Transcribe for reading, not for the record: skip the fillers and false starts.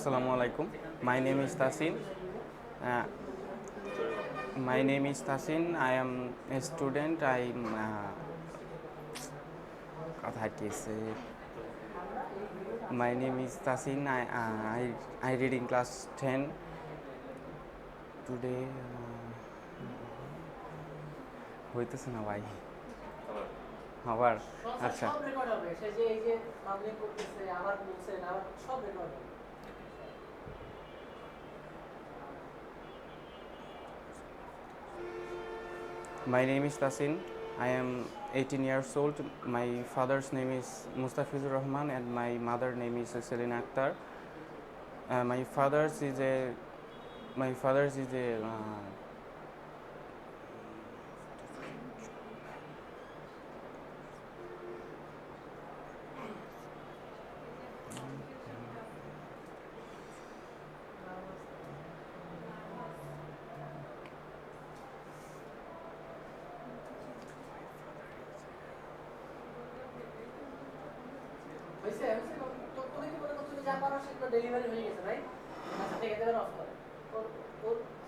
Assalamu alaikum. My name is Tasin. Uh, my name is Tasin. I am a student. কথা হইতেছে। My name is Tasin. I read in class 10 today. হইতেছে না ভাই আবার আচ্ছা সব রেকর্ড হবে সে যে এই যে পাবলিক করতেছে আবার বলছেন আবার সব রেকর্ড হবে My name is Tasin. I am 18 years old. My father's name is Mustafizur Rahman and my mother name is Selina Akhtar. My father's is a হইছে হইছে তো তুমি কি মনে করছো যে যা পারো সেগুলো ডেলিভারি হয়ে গেছে ভাই আচ্ছা ঠিক আছে এবার অফ করো